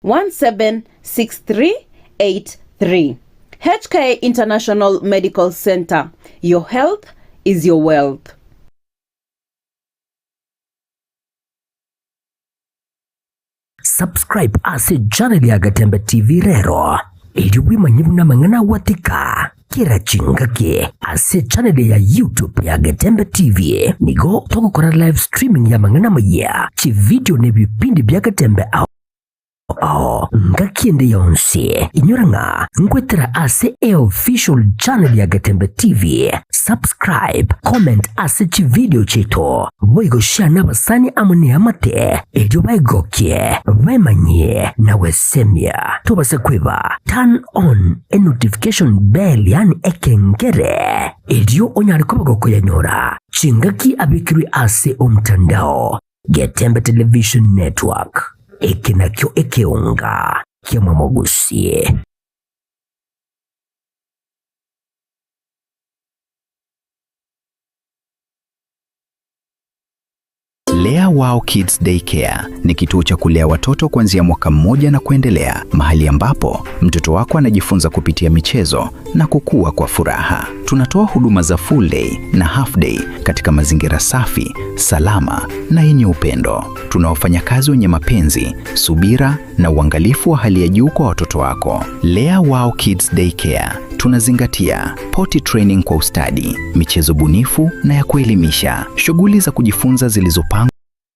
176383. HK International Medical Center. Your health is your wealth. Subscribe ase channel ya Gatembe TV rero. Ili manyibuna mangana watika. Kira chingake ase channel ya YouTube ya Gatembe TV. Nigo toko kora live streaming ya mangana maya. Chi video ne vipindi bya Gatembe ngakiende yonse inyoranga ngwetera ase official channel ya Gatembe TV. Subscribe, comment ase chi video cheto boigo shana basani amune amate ejo baigokie bemanye na wesemia tobase kweba turn on a notification bell yani ekengere ejo onyari kobagoko yanyora chingaki abikiri ase omtandao Gatembe Television Network. Ekinakyo ekeunga kia Mwamogusie. Lea Wow Kids Daycare ni kituo cha kulea watoto kuanzia mwaka 1 na kuendelea, mahali ambapo mtoto wako anajifunza kupitia michezo na kukua kwa furaha. Tunatoa huduma za full day na half day katika mazingira safi, salama na yenye upendo. Tuna wafanyakazi wenye mapenzi, subira na uangalifu wa hali ya juu kwa watoto wako. Lea Wow Kids Daycare tunazingatia potty training kwa ustadi, michezo bunifu na ya kuelimisha, shughuli za kujifunza zilizopangwa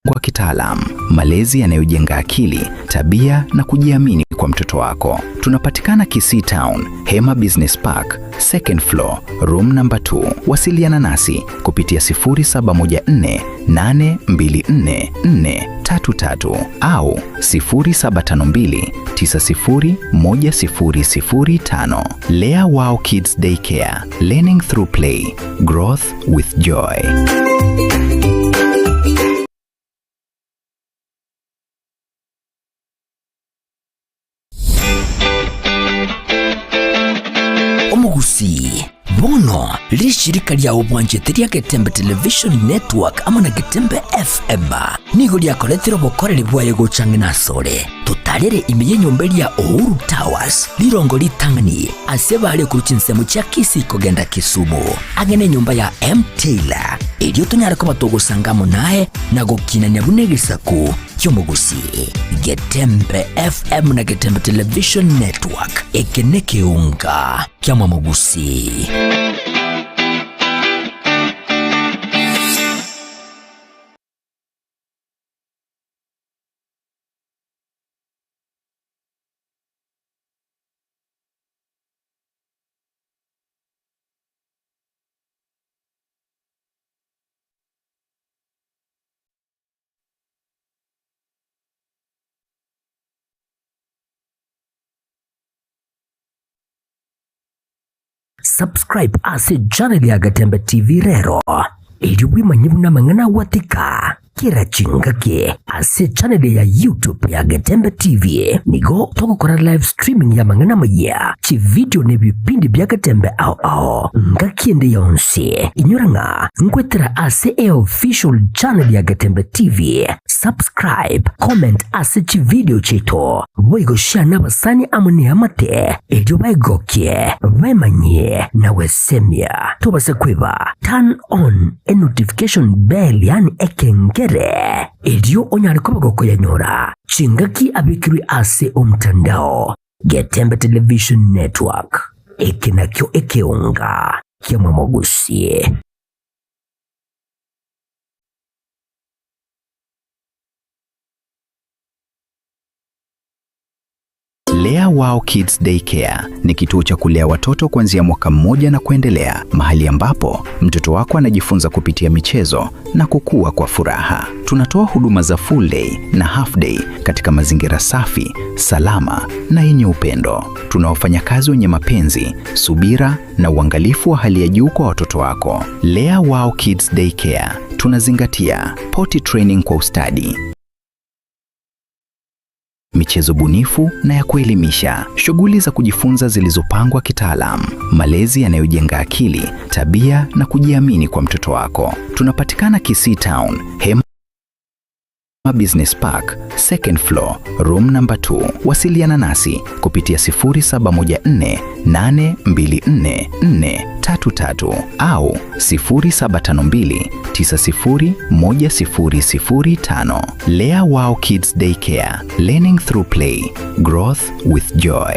kwa kitaalamu, malezi yanayojenga akili, tabia na kujiamini kwa mtoto wako. Tunapatikana Kisii Town, Hema Business Park, second floor, room number 2. Wasiliana nasi kupitia 0714824433 au 0752901005. Lea Wow Kids Daycare, learning through play, growth with joy. Omugusi bono lishirika lya ubwanjete lya Gatembe Television Network ama na Gatembe FM nigo lyakoretero bokorere bwayo gucanga nasore tutarere imiye nyumba lya Uhuru Towers lirongo litangani asebale ku kinsemo cya Kisii kogenda Kisumu agene nyumba ya Taylor elyo tunyara ko batogosangamo naye nagokina nyabunegisaku Kyomugusi Gatembe FM na Gatembe Television Network ekeneke unga kya Mwamogusi. Subscribe ase channel ya Gatembe TV rero. Ili manyibuna mangana watika. Kira chingake ase channel ya YouTube ya Gatembe TV. Nigo toko kora live streaming ya mangana maya. Chi video ne vipindi bya Gatembe ngakiende yonse inyoranga ngwetera ase official channel ya Gatembe TV. Subscribe, comment ase chi video cheto boigo shana basani amune amate ejo baigokie bemanye na wesemia tobase kweba turn on a notification bell yani ekengere ejo onyari kobagoko yanyora chingaki abikiri ase omtandao Gatembe Television Network ekinakyo ekeunga kia Mwamogusie. Lea Wow Kids Daycare ni kituo cha kulea watoto kuanzia mwaka 1 na kuendelea, mahali ambapo mtoto wako anajifunza kupitia michezo na kukua kwa furaha. Tunatoa huduma za full day na half day katika mazingira safi, salama na yenye upendo. Tuna wafanyakazi wenye mapenzi, subira na uangalifu wa hali ya juu kwa watoto wako. Lea Wow Kids Daycare tunazingatia potty training kwa ustadi, michezo bunifu na ya kuelimisha, shughuli za kujifunza zilizopangwa kitaalamu, malezi yanayojenga akili, tabia na kujiamini kwa mtoto wako. Tunapatikana Kisii Town, Hema Business Park, second floor, room number 2. Wasiliana nasi kupitia 0714824433 au 0752901005. Lea Wow Kids Daycare, learning through play, growth with joy.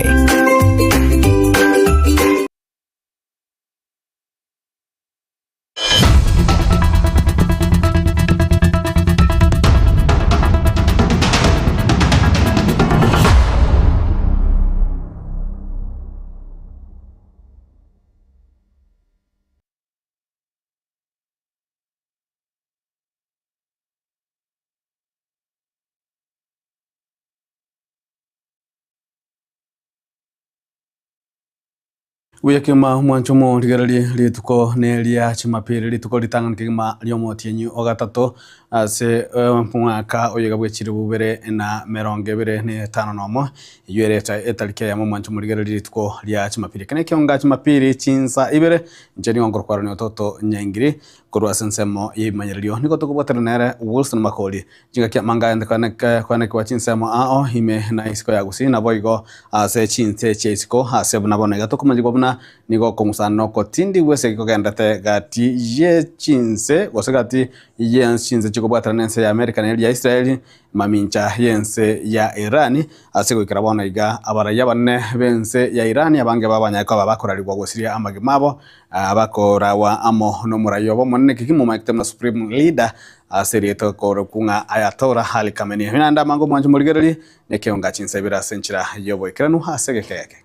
Uyakima mwanchomo ligarali lituko nelia chimapiri lituko litangana kigima lyomotienyu ogatato ase mwaka oyegabwe chirubere na meronge bere ne tano nomo yureta etalike ya mwanchomo ligarali lituko lya chimapiri kene kyonga chimapiri chinsa ibere njeni ongoro kwaro ne ototo nyangiri korwa sensemo yimanyirio niko tukubotera nere Wilson Makoli jinga kya manga ende kwana kwa chinsemo ao hime na isiko ya gusi na boigo ase chinse cheisiko ase bunabona gato kumanjiko buna nigo komusano ko tindi wese ko gendate gati ye chinse wasagati ye chinse chiko bwatranense ya America na ya Israel mamincha yense ya Iran ase ko ikarabona iga abaraya banne bense ya Iran abange babanya ko babakorarigwa gosiria amagimabo abakorawa amo no murayo bo monne kikimu makitemna supreme leader aserieto ko kunga Ayatollah Ali Khamenei hinanda mango mwanju murigerali nekionga chinse bira senchira yobo ikranu hasegeke yake.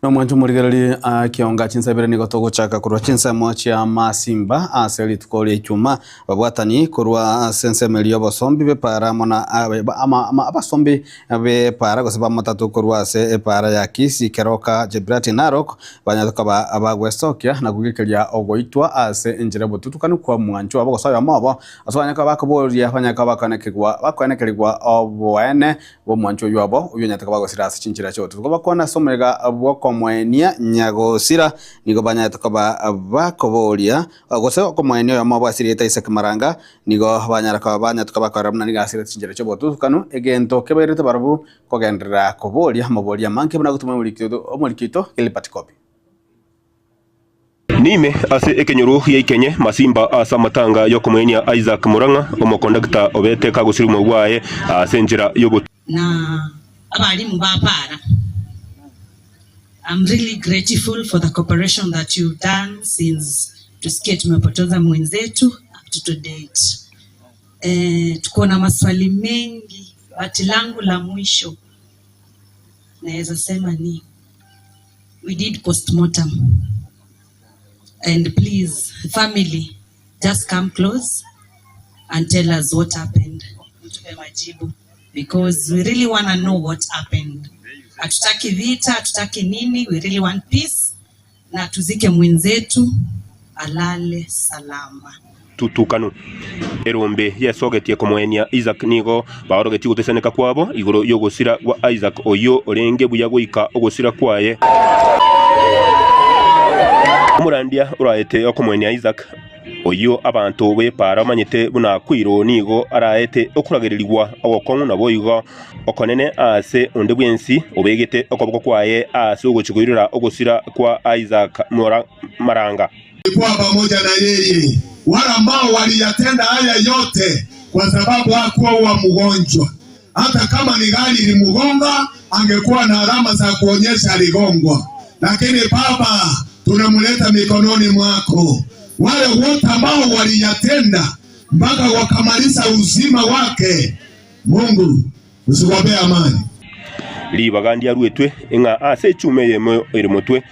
No mwanju murigerali kionga chinsabire niko togochaka kurwa chinsemo chia Masimba aseli tukoli chuma babwatani kurwa senseme liyo basombi be para mona ama abasombi be para goseba matatu kurwa se para ya Kisi Keroka Jebrati Narok banyatoka abagwestokia na kugikiria ogoitwa ase enjire botutukanu kwa mwanju abagosayo amabo aswanyaka bakoboria banyaka bakonekerwa obwene bo mwanju yobo uyo nyataka bagosira ase chinchira choto tukobakona somega bwoko mwenia nyagosira nigo banya tokoba bakoboria gose ko mwenio ya mabwa sirita Isaac Maranga nigo banya rakabanya tokoba karabna niga sirita chinjere cyo botu kanu egento keberete barabu ko gendera koboria maboria manke bana gutuma mulikito kilipatikopi Nime ase ekenyoro ya ikenye Masimba asa matanga yo komwenia Isaac Muranga omokondakta obete kagusiri mugwaye asenjera yobo na abalimu bapara. I'm really grateful for the cooperation that you've done since tusikie tumepoteza mwenzetu up to date. Tuko na maswali mengi, bati langu la mwisho naweza sema ni we did postmortem, and please family just come close and tell us what happened, tupe majibu, because we really want to know what happened. Hatutaki vita, hatutaki nini, we really want peace na tuzike mwenzetu alale salama. Tutukanu erombe yesogetie komwenia Isaac nigo baorogeti guteseneka kwabo igoro yogosira wa Isaac oyo orenge buya goika ogosira kwaye umurandia uraete okomwenia Isaac oyo abantu be para manyete buna kwiro nigo araete okuragererirwa ogokongu nabo igo okonene ase onde bwensi obegete okoboko kwaye ase ogochigurira ogosira kwa Isaac Maranga kwa pamoja na yeye wale ambao waliyatenda haya yote kwa sababu hakuwa wa mgonjwa. Hata kama ni gari ilimgonga angekuwa na alama za kuonyesha aligongwa, lakini Baba tunamleta mikononi mwako. Wale wote ambao waliyatenda mpaka wakamaliza uzima wake, Mungu usiwape amani. Libagandia ruetwe enga ase chume yemo erimotwe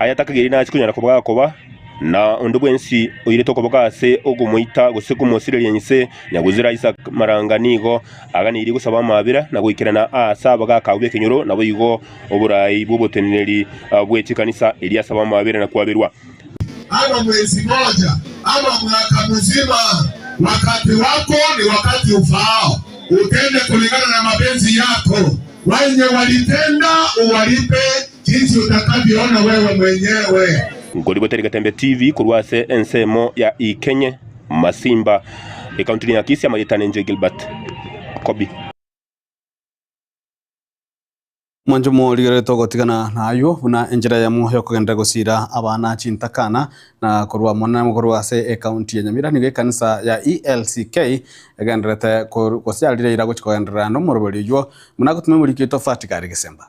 ayatakagiri na chikunyara koba na undu bwensi oyire tokobokase ogumuita gusekumusiriria nyise nyaguzira Isaac Maranganigo aganiri gusaba mabira na gwikirana asaba gakaubye kinyoro nabo igo oburai buboteneri bwechi kanisa elia saba mabira na kwabirwa ama mwezi moja ama mwaka mzima. Wakati wako ni wakati ufao, utende kulingana na mapenzi yako. Wenye walitenda uwalipe jinsi utakavyoona wewe mwenyewe. Ngoliboteri Gatembe TV kurwase ensemo ya Ikenye Masimba ekaunti ya Kisii Amayitane Nje Gilbert Kobi Mwanjumo ligere togotigana nayo buna enjira ya muhyo kugenda gusira abana Chintakana na kurwa mwana mukorwa se ekaunti ya Nyamira ni kanisa ya ELCK egendrete kusialire ira guchikogendera no murubiri yo muna gutume muri kito fatikari Gisemba.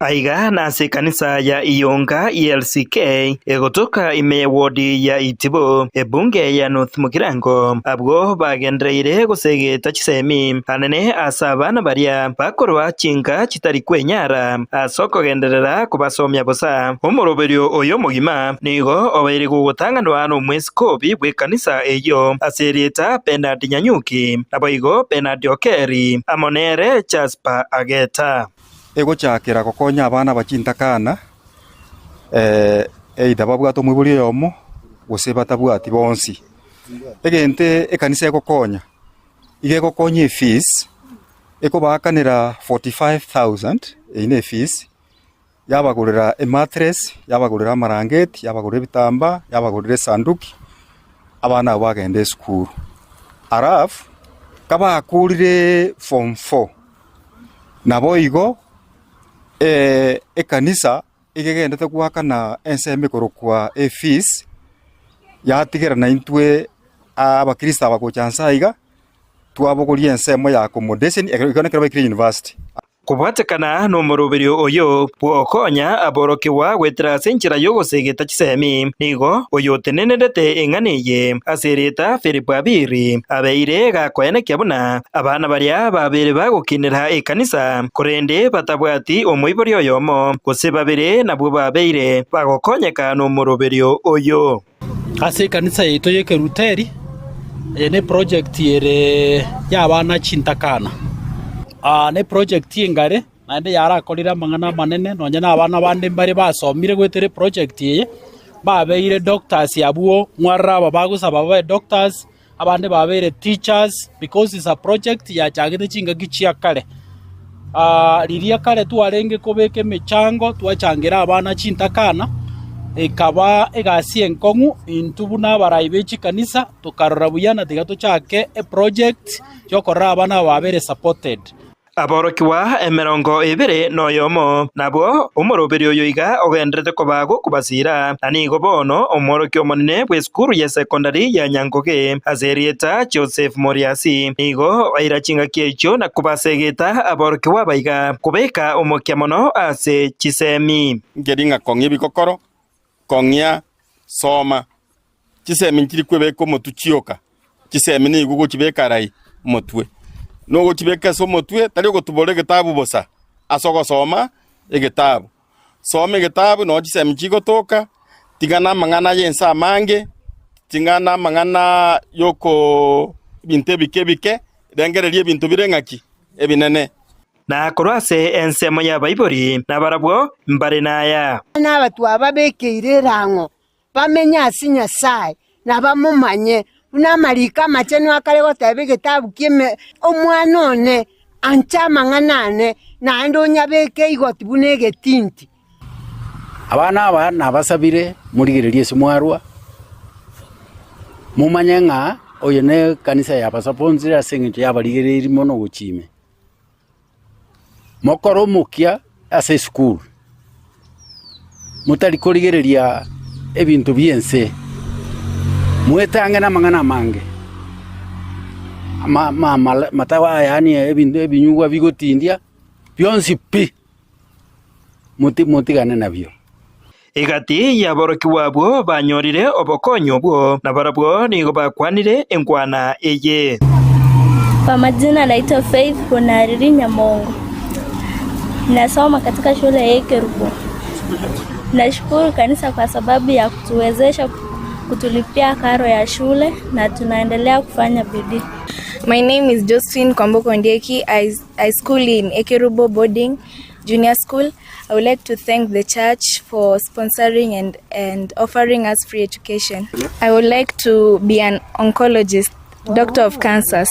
Aiga nase kanisa ya Iyonga ELCK egotoka ime wodi ya Itibo ebunge ya North Mugirango abwo bagendreire gusegeta Chisemi anene asabana baria bakorwa chinga kitari kwenyara asoko genderera kubasomya bosa umuroberio oyo mugima nigo obaire gutanganwa no mwezi Kobi bwe kanisa eyo aserieta Bernard Nyanyuki aboigo Bernard Okeri amonere Jasper Ageta ego chakira gokonya abana bachintakana eida babwato mwiburi yomo gose batabwati bonsi egente ekanisa egokonya igegokonya fees ekobakanira 45,000 ine fees yabagurira a mattress yabagurira marangeti yabagurira bitamba yabagurira sanduki abana bagende school araf kaba akurire form 4 naboigo ekanisa igegendete gwakana enseme korokwa fees yatigera na intwe abakristo abagochansaiga twabogoria ensemo ya accommodation ikonekera bakiri university kubwatekana no murubirio oyo bwokonya aborokiwa gwetera senchira yogosegeta Chisemi nigo oyo tenenedete enganiye asereta Philip Abiri abeire gakwene kyabuna abana baria babere bagukinira ekanisa korende batabwati omwibori oyomo gose babere nabwo babeire bagokonyeka no murubirio oyo ase kanisa yeto yeke Ruteri ene project yere yabana Chintakana ne project ingare nande yarakorira mangana manene nonye na abana bande mbari basomire gwetere project ye babeire doctors yabuo mwarra babagusaba babe doctors abande babeire teachers because it's a project ya chagete chinga gichia kale liria kale tuarenge kobeke mechango tuachangira abana Chintakana ekaba egasi enkongu intubuna baraibechi kanisa tukarora buyana tigato chake a project yokora abana babere supported aborokiwa emerongo ibere noyomo nabo umurubiri oyo iga ogendrete kobago kubasira anigo bono umoroki omonene bwe skuru ya secondary ya Nyangoge azerieta Joseph Moriasi nigo airachinga kiecho na kubasegeta aborokiwa baiga kubeka omokiamono ase Chisemi ngeringa kongi bikokoro kongia soma Chisemi nkiri kwebeko motuchioka Chisemi ni gugu chibeka rai motwe no chibeka so motwe tali go tubole gitabu bosa asoko soma egitabu some gitabu no Chisemi chigotoka tingana mangana yensa mange tingana mangana yoko binte bike dengerelie bintu birengaki ebinene na korase ensemo ya Baibuli na barabwo mbare naya n'abatu ababekeire rango bamenya asinya sai na bamumanye unamarika macheno akale gotabe gitabu kime omwana one anchama nganane na ndonya beke igoti bunege tinti abana aba nabasabire murigererie simwarwa mumanyenga oyene kanisa ya basaponzira asenge ya barigereri mono guchime mokoro mukia ase school mutari kurigereria ebintu biense muetange na mangana mange matawa yani ebintu ebinyugwa bigotindia byonsi pi mutigane nabyo igati ya boroki wabwo banyorire obokonyo bwo na barabwo nigo bakwanire enkwana eye kwa majina naitwa Faith Bonariri Nyamongo Nasoma katika shule ya Ekerubo. Nashukuru kanisa kwa sababu ya kutuwezesha kutulipia karo ya shule na tunaendelea kufanya bidii. My name is Josephine Kwamboko Ndieki. I school in Ekerubo Boarding Junior School. I would like to thank the church for sponsoring and offering us free education. I would like to be an oncologist, doctor of cancers.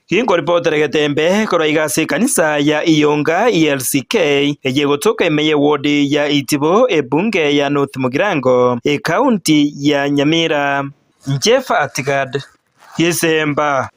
Kingo reporter Gatembe koroigase kanisa ya Iyonga ELCK ejegotoka emeye wodi ya Itibo ebunge ya North Mugirango county ya Nyamira. Njefa Atigad Yesemba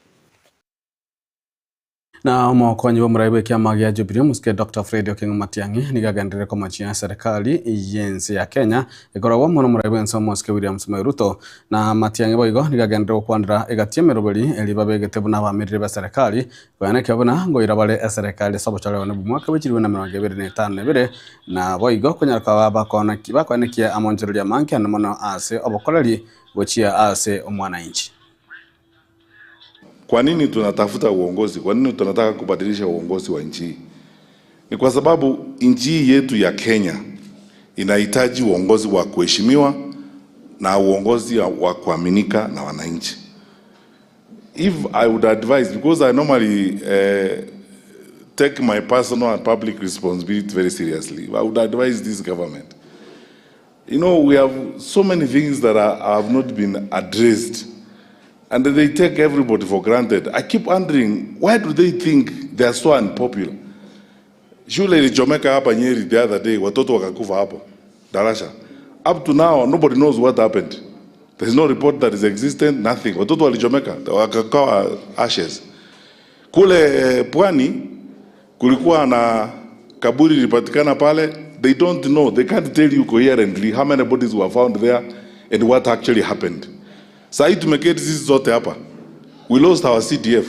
na umukonyi wa muraibu kia magia Jubilee muske Dr. Fred Okengo Matiang'i nigagendere ko machia serikali yensi ya Kenya igoragwo muno muraibu enso muske William Samoei Ruto na Matiang'i boigo nigagendere kwandira igatie merobeli elibabegete buna bamirire ba serikali kwana kyabona ngo irabale serikali sabo chale wana mwaka w'ikiriwe na 2025 na boigo kunyaraka babakona kibakwanekia amonjerulia manke na mono ase obokolali gochia ase omwana inchi. Kwa nini tunatafuta uongozi? Kwa nini tunataka kubadilisha uongozi wa nchi? Ni kwa sababu nchi yetu ya Kenya inahitaji uongozi wa kuheshimiwa na uongozi wa kuaminika na wananchi. If I would advise, because I normally take my personal and public responsibility very seriously, I would advise this government. You know, we have so many things that have not been addressed, and they take everybody for granted. I keep wondering, why do they think they are so unpopular? Shule ilichomeka hapa Nyeri the other day, watoto wakakufa hapo darasha. Up to now, nobody knows what happened. There is no report that is existent, nothing. Watoto walichomeka, wakakawa ashes. Kule Pwani, kulikuwa na kaburi lilipatikana pale. They don't know, they can't tell you coherently how many bodies were found there and what actually happened. Sahi tumeketi sisi zote hapa. We lost our CDF,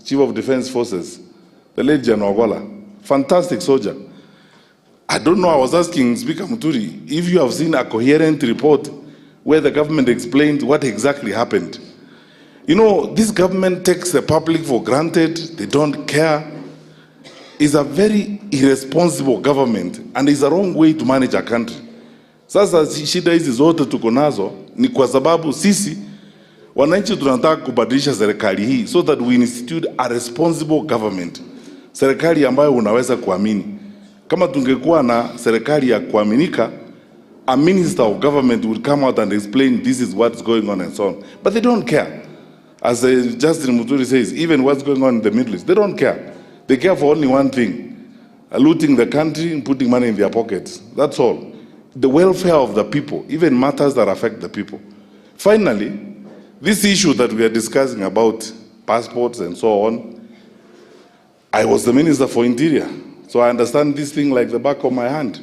Chief of Defense Forces, the late General Ogola. Fantastic soldier. I don't know, I was asking Speaker Muturi if you have seen a coherent report where the government explained what exactly happened. You know, this government takes the public for granted, they don't care. It's a very irresponsible government and it's a wrong way to manage a country. Sasa shida hizi zote tuko nazo ni kwa sababu sisi wananchi tunataka kubadilisha serikali hii so that we institute a responsible government. Serikali ambayo unaweza kuamini. Kama tungekuwa na serikali ya kuaminika, a minister of government would come out and explain this is what's going on and so on. But they don't care. As Justin Muturi says, even what's going on in the Middle East, they don't care. They care for only one thing, looting the country and putting money in their pockets. That's all. The welfare of the people, even matters that affect the people. Finally, this issue that we are discussing about passports and so on, I was the Minister for Interior, so I understand this thing like the back of my hand.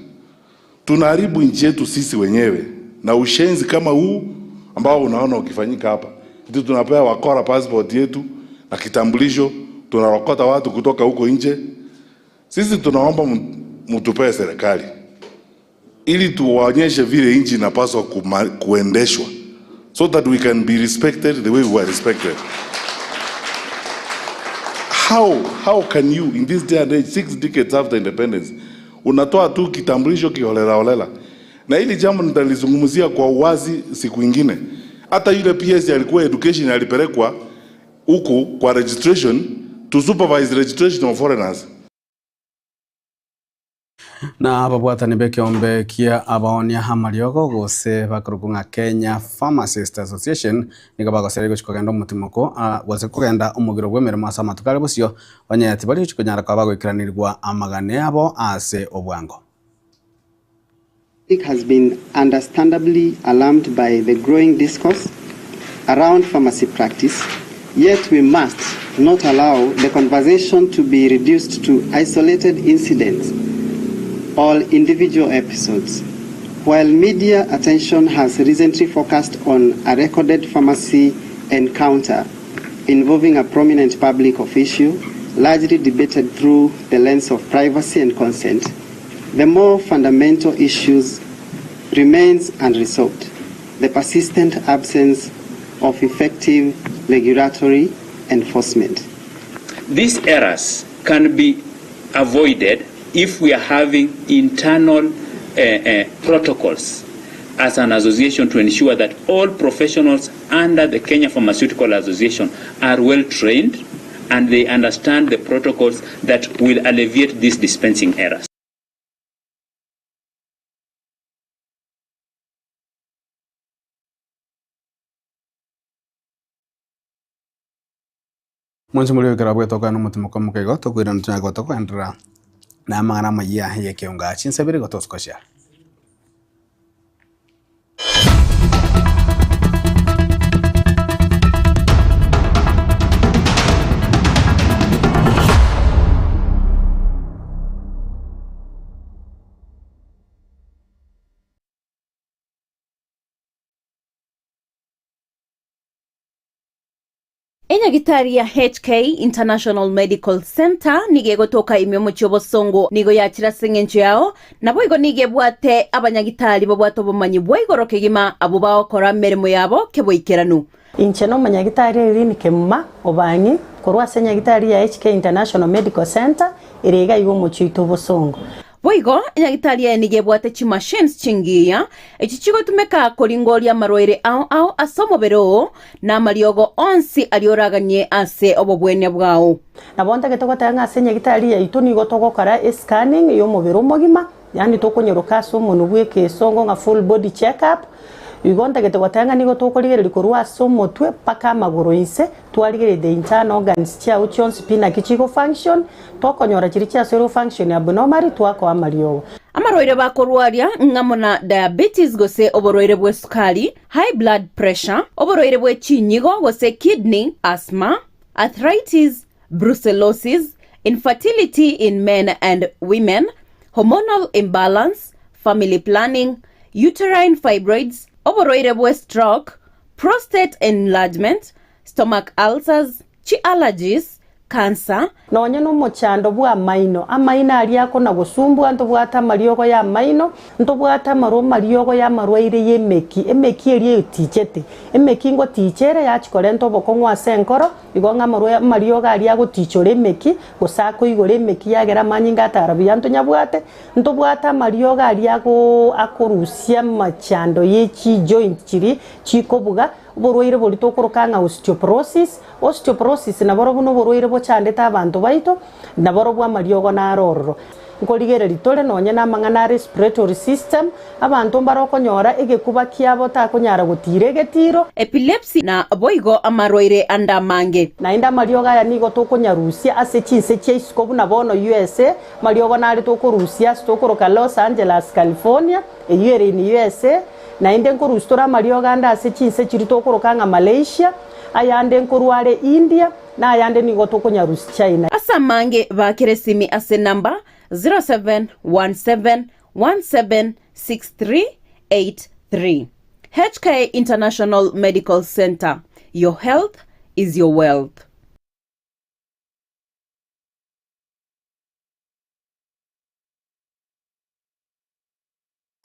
Tunaharibu nchi yetu sisi wenyewe na ushenzi kama huu ambao unaona ukifanyika hapa. Ndio tunapewa wakora passport yetu na kitambulisho, tunarokota watu kutoka huko nje. Sisi tunaomba mtupee serikali ili tuwaonyeshe vile nchi inapaswa kuendeshwa so that we can be respected the way we were respected. How can you in this day and age, 6 decades after independence, unatoa tu kitambulisho kiholela holela? Na hili jambo nitalizungumzia kwa uwazi siku nyingine. Hata yule PS alikuwa education alipelekwa huku kwa registration to supervise registration of foreigners. Na ababwatani bekiombe kia abaonia hamariogo gose bakurugunga Kenya Pharmacist Association nigabagosere gochikogenda umutimoko gose kugenda umugiro gwemeremo asa matukale busio banyati bali chikonyara kwa bagoikiranirwa amagane abo ase obwango. It has been understandably alarmed by the growing discourse around pharmacy practice, yet we must not allow the conversation to be reduced to isolated incidents or individual episodes. While media attention has recently focused on a recorded pharmacy encounter involving a prominent public official, largely debated through the lens of privacy and consent, the more fundamental issues remains unresolved: the persistent absence of effective regulatory enforcement. These errors can be avoided if we are having internal protocols as an association to ensure that all professionals under the Kenya Pharmaceutical Association are well trained and they understand the protocols that will alleviate these dispensing errors. Mwanzo mulio karabu toka no mutima kwa mukego to kwira ntuna kwa to kwandra na mangana maya yake unga chinsabiri kwa to skoshia. Enyagitari ya HK International Medical Center nigegotoka imyomo cyobosongo nigo yakira sengencho yao nabo igo nigebwate abanyagitari babwato bomanyi bwaigoro kegima abo bakora merimo yabo keboikeranu inche no manyagitari iri nikemma obanyi korwa senyagitari ya HK International Medical Center irega igo mochito bosongo Boigo, enyagitari ya nigebwate chi machines chingiya, echichigo tumeka koringoria maroire ao asomobero na mariogo onsi alioraganye ase obobwenya bwao. Nabonta getoko tanga ase enyagitari ya ito nigo togokora scanning yo mobero mogima, yani tokonyoroka so monubwe ke songo nga full body check up. Igonta getoko tanga nigo tokorigereri korwa so motwe paka magoro inse twarigereri the internal organs chia uchons pina kichigo function tokonyora chiri chia zero function abnormal twako amariogo amaroire bakorwaria ngamona diabetes gose oboroire bwe sukari high blood pressure oboroire bwe chinyigo gose kidney asthma arthritis brucellosis infertility in men and women hormonal imbalance family planning uterine fibroids oboroire bwe stroke prostate enlargement stomach ulcers chi allergies cancer nonye no mochando bwa maino amaina ali yako na gusumbwa nto bwata mariogo ya maino nto bwata maro mariogo ya marwaire emeki eri tichete emeki ngo tichere ya chikore nto bokongwa senkoro igonga maro mariogo ali yago tichore emeki gusako igore emeki yagera manyinga tarabi nto nyabwate nto bwata mariogo ali yago akorusia machando yechi joint chiri chikobuga borwaire bori tokorokanga osteoporosis na boro buno borwaire bochandeta abantu baito na boro bwa mariogo na arororo nkorigereri tole nonye na mangana respiratory system abantu barokonyora egekuba kiabo takonyara gutire getiro epilepsy na boigo amarwaire andamange na inda mariogo ya nigo tokonyarusia ase chinse cheisikobu na bono USA mariogo na ari tokorusia stokoroka Los Angeles California eyere ni USA na inde nkorustora mariogo anda ase chinse chiri tokorokanga Malaysia ayande nkorware India na ayande nigo tokonyarusia China asamange bakeresimi ase namba 0717176383 HK International Medical Center. Your health is your wealth.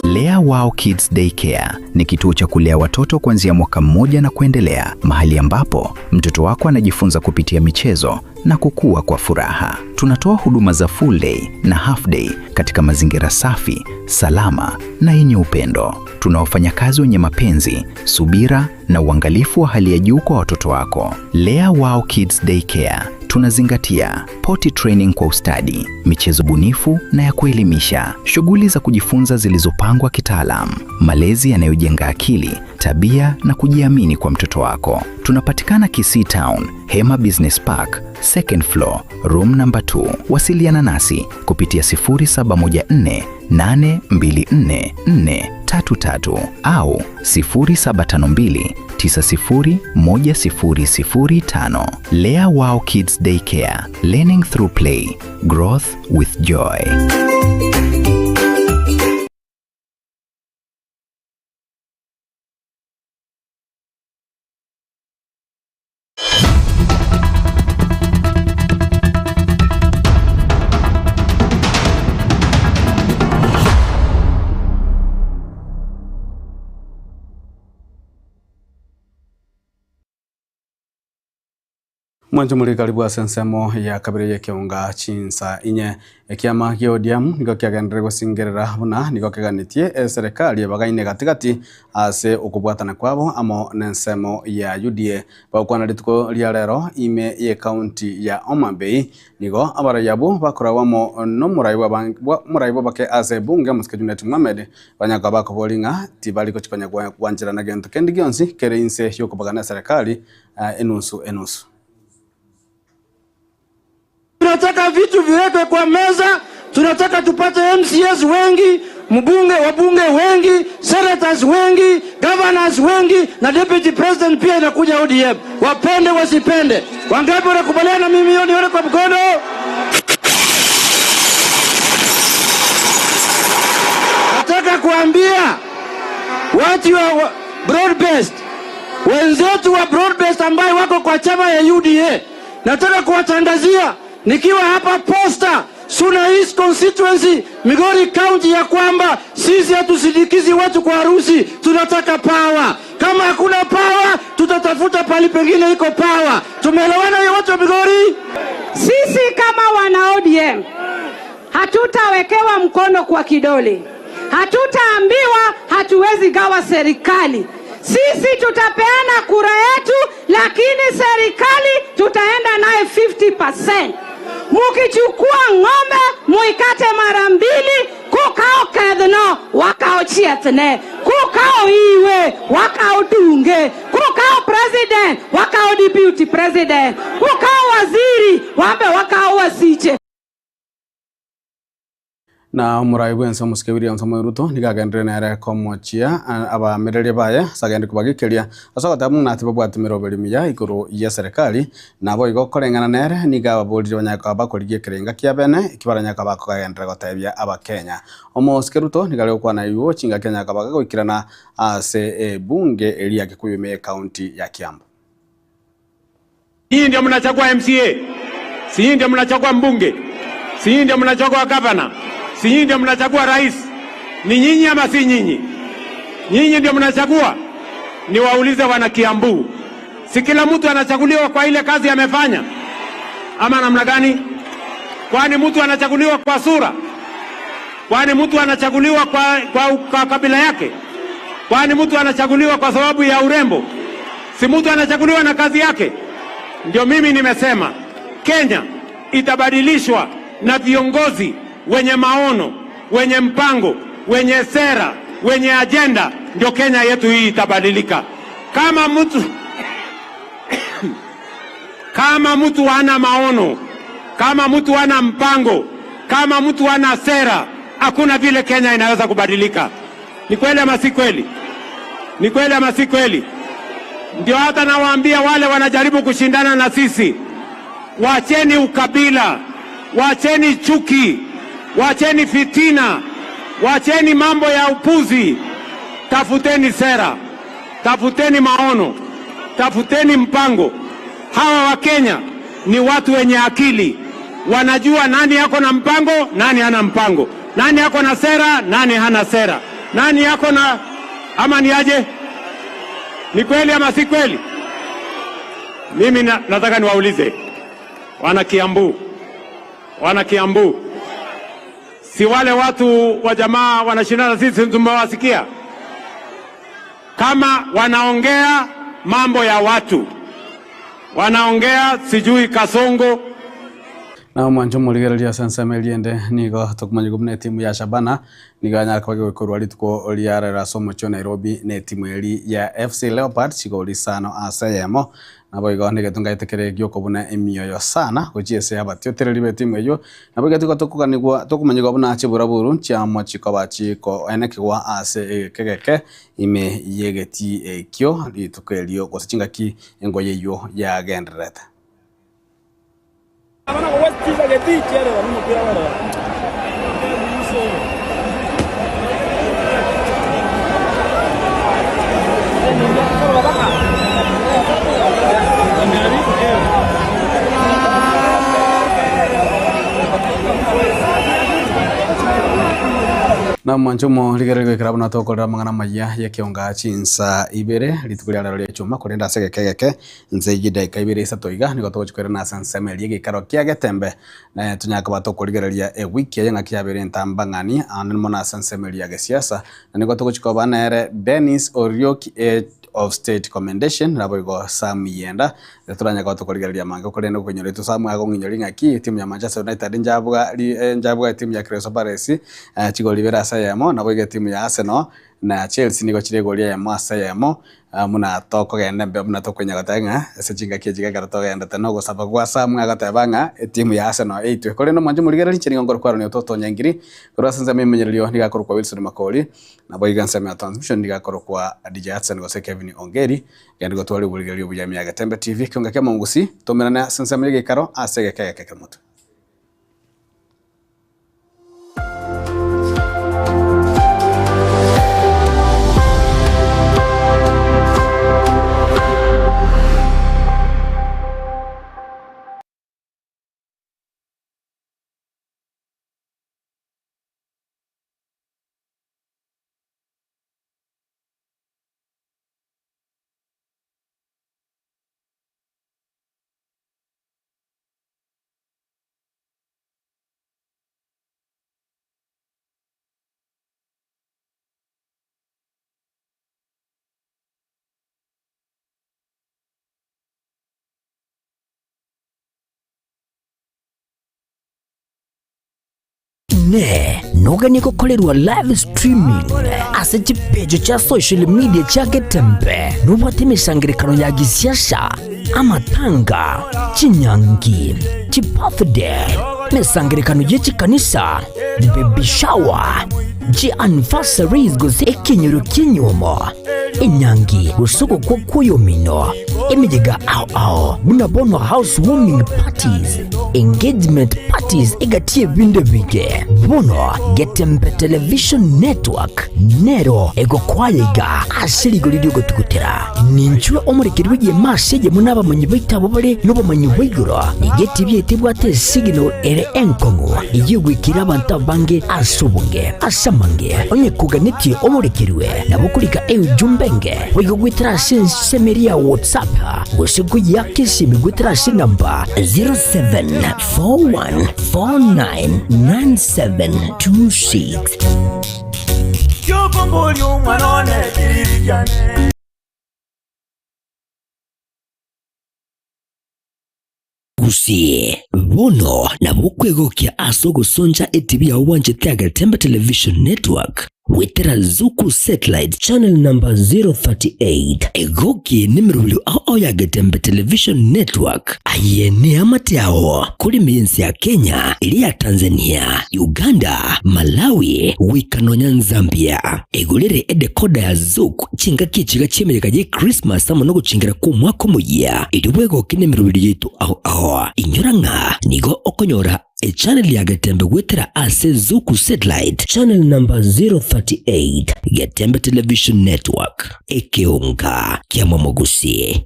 Lea Wow Kids Daycare ni kituo cha kulea watoto kuanzia mwaka mmoja na kuendelea, mahali ambapo mtoto wako anajifunza kupitia michezo na kukua kwa furaha. Tunatoa huduma za full day na half day katika mazingira safi, salama na yenye upendo. Tuna wafanyakazi wenye mapenzi, subira na uangalifu wa hali ya juu kwa watoto wako. Lea Wow Kids Daycare tunazingatia potty training kwa ustadi, michezo bunifu na ya kuelimisha, shughuli za kujifunza zilizopangwa kitaalamu, malezi yanayojenga akili, tabia na kujiamini kwa mtoto wako. Tunapatikana Kisii Town, Hema Business Park, second floor, room number 2. Wasiliana nasi kupitia 0714824433 au 0752901005. Lea Wow Kids Daycare, learning through play, growth with joy. Mwanjo muri karibu asensemo ya kabiri ya kionga chinsa inye ekiama kia ODM niko kiagendere gusingerera buna niko kiganitie serikali bagaine gatigati ase ukubwatana kwabo amo nensemo ya UDA bakwana rituko ria rero ime ye county ya Homa Bay niko abarayabu bakorawamo no muraibo bake ase bunge Muskejunet Mohamed banyaka bako bolinga tibali ko chikanya kwanjira na gento kendi gionsi kere inse yoko bagana serikali enusu. Tunataka vitu viwekwe kwa meza, tunataka tupate MCS wengi, wabunge wengi, senators wengi, governors wengi na deputy president pia inakuja ODM. Wapende wasipende. Wangapi wanakubaliana mimi nione kwa mkono? Nataka kuambia watu wa broad based, wenzetu wa broad based ambao wako kwa chama ya UDA, nataka kuwatangazia nikiwa hapa Posta, Suna East constituency, Migori County, ya kwamba sisi hatusindikizi watu kwa harusi, tunataka power. Kama hakuna power, tutatafuta pali pengine iko power. Tumeelewana hiyo watu wa Migori? Sisi kama wana ODM hatutawekewa mkono kwa kidole. Hatutaambiwa hatuwezi gawa serikali. Sisi tutapeana kura yetu, lakini serikali tutaenda naye 50%. Mukichukua ng'ombe muikate mara mbili, kukao kedhno wakao chietne, kukao iwe wakao dunge, kukao president wakao deputy president, kukao waziri wambe wakao wasiche. Na muraibu enso muskewiri enso Ruto nigagendere nere komochia aba merere baye sagende kubagikiria asogota muna tibabwatumiro berimiya ikuru ya serikali nabo igokorengana nere nigaba bolire banyaka bakorigie kirenga kia bene ikibaranya kabako kagendere gotebia aba Kenya omo skeruto nigale kwana yuo chinga Kenya kabaka goikirana ase bunge elia Kikuyu me county ya Kiambu. Hii ndio mnachagua MCA, si ndio mnachagua mbunge, si ndio mnachagua governor, si nyinyi ndio mnachagua rais? Ni nyinyi ama si nyinyi? Nyinyi ndio mnachagua. Niwaulize wana Kiambu, si kila mtu anachaguliwa kwa ile kazi amefanya ama namna gani? Kwani mtu anachaguliwa kwa sura? Kwani mtu anachaguliwa kwa kabila yake? Kwani mtu anachaguliwa kwa sababu ya urembo? Si mtu anachaguliwa na kazi yake? Ndio mimi nimesema Kenya itabadilishwa na viongozi wenye maono, wenye mpango, wenye sera, wenye agenda, ndio Kenya yetu hii itabadilika. Kama mtu hana maono, kama mtu hana mpango, kama mtu hana sera, hakuna vile Kenya inaweza kubadilika. Ni kweli ama si kweli? Ni kweli ama si kweli? Ndio hata nawaambia wale wanajaribu kushindana na sisi, wacheni ukabila, wacheni chuki, wacheni fitina, wacheni mambo ya upuzi. Tafuteni sera, tafuteni maono, tafuteni mpango. Hawa wa Kenya ni watu wenye akili, wanajua nani yako na mpango, nani hana mpango, nani yako na sera, nani hana sera, nani yako na ama ni aje. Ni kweli ama si kweli? Mimi nataka niwaulize wana Kiambu, si wale watu wa jamaa wanashindana sisi tumewasikia? Kama wanaongea mambo ya watu, wanaongea sijui Kasongo na mwanjo muligereria senseme liende nigo tokumanyigo ne timu ya Shabana niganya kwage wekorwa lituko liara somo cho Nairobi ne timu eri ya FC Leopards chigoli sano asayemo nabo igone getungaitekerere gyoko buna emioyo sana gochiese abatiotereri be timu eyo nabo getiko tokuganigwa tokumanyigo buna achibura buru chiamo chikobachiko enekigwa ase kegeke ime yegeti ekyo lituko elio gosachingaki engoye yo ya genderete. Abana ko westiza ke tichero ni mupira wale. na mwanchomo ligererwa kirabuna tokorera mangana maya ya kionga chinsa ibere litukulia raro chuma kurenda segekegeke nze igideka ibere isatoiga niko tochikwera na sansemelie gikaro kia getembe na tunyaka batokoligereria wiki yenga kiabere ntambangani anan mona sansemelie ya siasa na niko tochikoba nere Dennis Orioki of state commendation rabo igo Sam Yenda turanya kwa tukoligereria manga kurenda kunyoretu Sam ago nginyori ngaki timu ya Manchester United njabwa timu ya Crystal Palace chigolibera sayamo nabo iga timu ya Arsenal na Chelsea niko chire golia ya Masa yamo muna toko genda mbe muna toko nyagatenga sechinga kijiga garato genda tano go sabagwa Sam agatabanga timu ya Arsenal 8 kole no manje muligereri chini ngoro kwaro ni toto nyangiri kora sanza memenyerio nigakoro kwa Wilson Makoli na boiga nsema ya transmission nigakoro kwa DJ Hudson go Kevin Ongeri gandi go twali buligerio bujami ya Gatembe TV kionga kya mungusi tomerana sanza mege karo asege kaya kekemoto ne noganye gukorerwa live streaming ase chipejo cha social media cha Getembe nubate misangirikano ya gisiasha amatanga chinyangi chibirthday misangirikano yechikanisa baby shower anniversaries gose ekinyoro kinyomo inyangi usuko kwa kuyomino imijiga ao munabono housewarming parties engagement parties igatie vinde vige bono Getembe television network nero ego kwaiga asiri golidio gotukutera ninchwe omurikirwe ye masege munaba manyibaita bobale nobo manyibiguro igeti byetibwate signal ere enkongo igwikira abantu bange asubunge asamange onye kuganitie omurikirwe nabukulika jumbenge wigwitira semeria WhatsApp wosigu yakisi migwitira namba 0741499726 Yokombolo mwanone kirijane Gusi bono na bukwegokia asogo sonja etibi ya wanje tia Gatembe television network wetera Zuku satellite channel number 038 egoki nimiruli ao ya Gatembe television network ayene amatiao kuli miensi ya Kenya ili ya Tanzania Uganda Malawi wikanonya Zambia egulere edekoda ya Zuku chinga kichiga chimereka je Christmas amonogo chingira kumwako muya idubwego kinemiruli yetu ao inyoranga nigo okonyora a channel ya Gatembe wetera ase Zuku satellite channel number 038 Gatembe television network ekeonga kia Mwamogusi.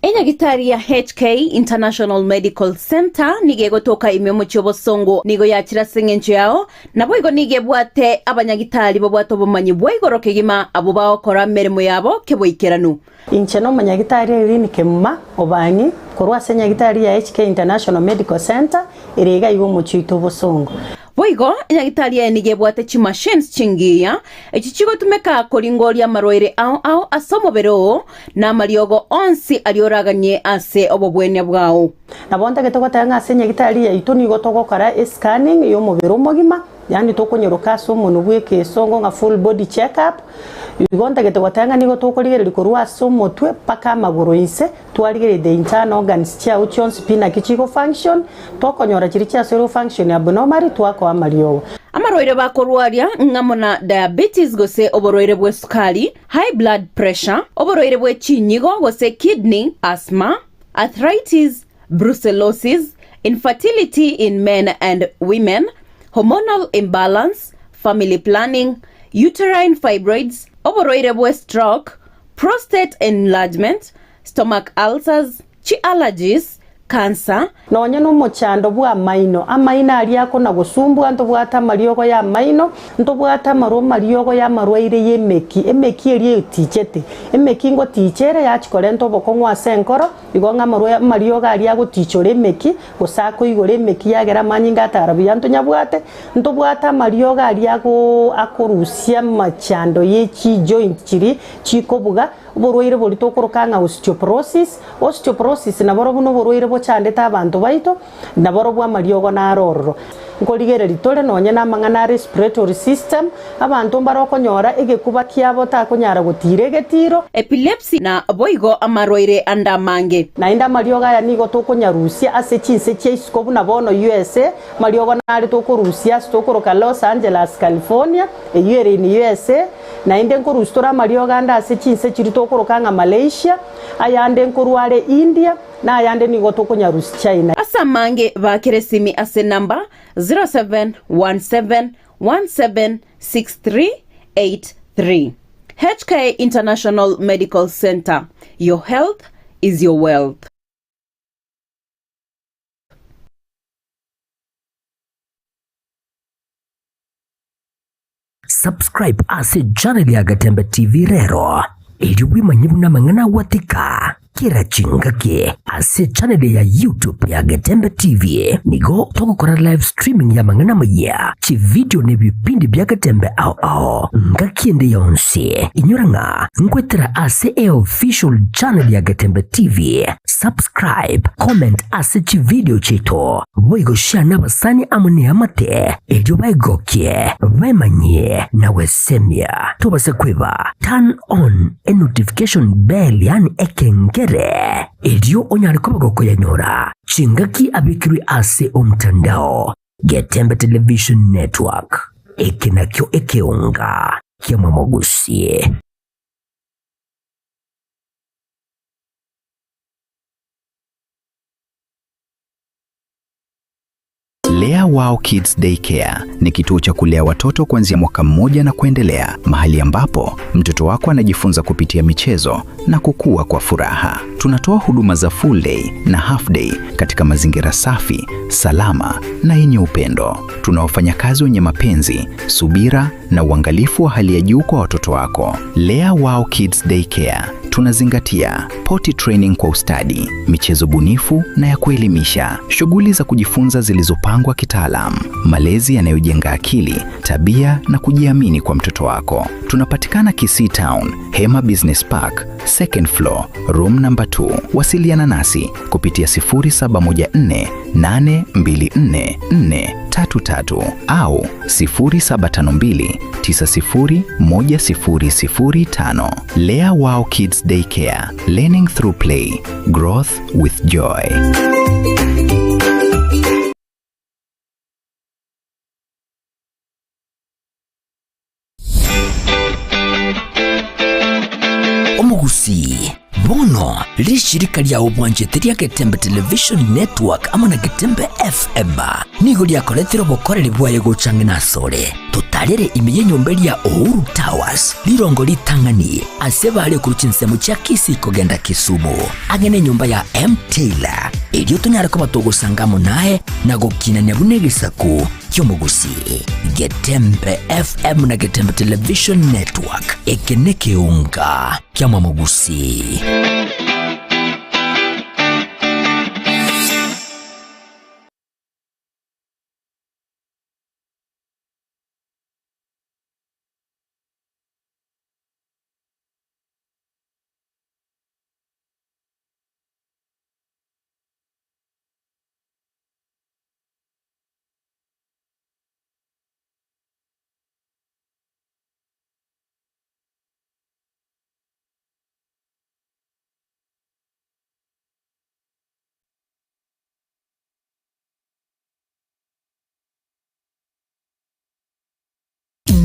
Enyagitari ya HK International Medical Center nige gotoka imemo chobosongo nigo yachira sengencho yao nabo igo nige bwate abanyagitari bo bwato bomanyi bwigoroke gima abo baokora meremo yabo keboikeranu incheno manyagitari irini kemma obangi korwa senyagitari ya HK International Medical Center irega igo mochito bosongo Boigo, nyagitari ya nige bwate chi machines chingia, chichigo tumeka koringoria maroire ao asomo bero na mariogo onsi alioraganye ase obobwenya bwao. Nabonta getoko tanga ase nyagitari ya itoni gotoko kara scanning yo mobero mogima, yani toko nyoroka so monobwe ke songo nga full body check up. Igonta getoko tanga nigo toko ligere likorwa so motwe paka magoro inse, tualigere the internal organs chia uchons pina kichigo function, toko nyora chirichia zero function abnormal tuako amaliogo. Amaroire bakorwaria ngamona diabetes gose oboroire bwe sukali, high blood pressure, oboroire bwe chinyigo gose kidney, asthma, arthritis, brucellosis, infertility in men and women, hormonal imbalance, family planning, uterine fibroids, oboroire bwe stroke, prostate enlargement, stomach ulcers, chi allergies, cancer. Nonye n'umuchando bwa maino amaina aliako na gusumbwa nto bwata mariogo ya maino nto bwata mariogo ya marwaire yemeki emeki eri tichete emeki ngo tichere ya chikore nto bokongwa senkoro igonga mariogo aliago tichore emeki gusako igore emeki yagera manyinga tarabuya nto nyabwate nto bwata mariogo aliago akorusia machando yechi joint chiri chikobuga uborwaire bolitokorokanga osteoporosis na boro buno borwaire bochandeta abantu baito na boro bwa mariogo na aroro nkorigere litore nonye na mangana respiratory system abantu mbarokonyora egekuba kiabo takonyara gutire getiro epilepsy na boigo amarwaire andamange na inda mariogo ya nigo tokonyarusia ase chinse cheisikobu na bono USA mariogo na ari tokorusia stokoroka Los Angeles California eyere ni USA na inde nkorustora mariogo anda ase chinse chiritorokanga Malaysia ayande nkorware India na ayande nigo tokonyarusi China asamange bakeresimi ase number 0717176383 HK International Medical Center. Your health is your wealth. Subscribe ase channel ya Gatembe TV rero ili wimanyibu na mangana watika kira chingake ase channel ya YouTube ya Gatembe TV nigo toko kora live streaming ya mangana maya chi video ne bipindi bya Gatembe ao ngakiende yonse inyuranga ngwetera ase official channel ya Gatembe TV. Subscribe, comment ase chi video chito boigo share na basani amune amate ejo baigokie bemanye na wesemia tobase kweba turn on a notification bell yani ekengere ejo onyari kobagoko yanyora chingaki abikiri ase omtandao Gatembe Television Network ekenakyo ekeunga kiamamogusie. Lea Wow Kids Daycare ni kituo cha kulea watoto kuanzia mwaka 1 na kuendelea, mahali ambapo mtoto wako anajifunza kupitia michezo na kukua kwa furaha. Tunatoa huduma za full day na half day katika mazingira safi, salama na yenye upendo. Tunawafanya kazi wenye mapenzi, subira na uangalifu wa hali ya juu kwa watoto wako. Lea Wow Kids Daycare tunazingatia potty training kwa ustadi, michezo bunifu na ya kuelimisha, shughuli za kujifunza zilizopangwa kitaalamu, malezi yanayojenga akili, tabia na kujiamini kwa mtoto wako. Tunapatikana Kisii Town, Hema Business Park, second floor, room number 2. Wasiliana nasi kupitia 0714824433 au 0752901005. Lea Wow Kids Daycare, learning through play, growth with joy. Omugusi bono lishirika lya ubwanjeti lya Gatembe Television Network ama na Gatembe FM nigo lyakoretero bokorere bwaye gucanga nasore tutarere imiye nyombeli ya Uhuru Towers lirongo litangani asebale kuruchinsemu cha Kisii kogenda Kisumu agene nyumba ya M Taylor elio tunyara ko batogosangamo naye na gukina nyabunegisaku kyomugusi. Gatembe FM na Gatembe Television Network ekeneke unga kyamugusi.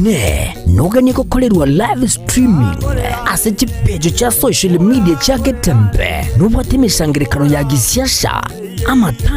Ne noganye gukorerwa live streaming ase chipejo cha social media cha Gatembe nubwo atemesangirikano ya gisiasha amata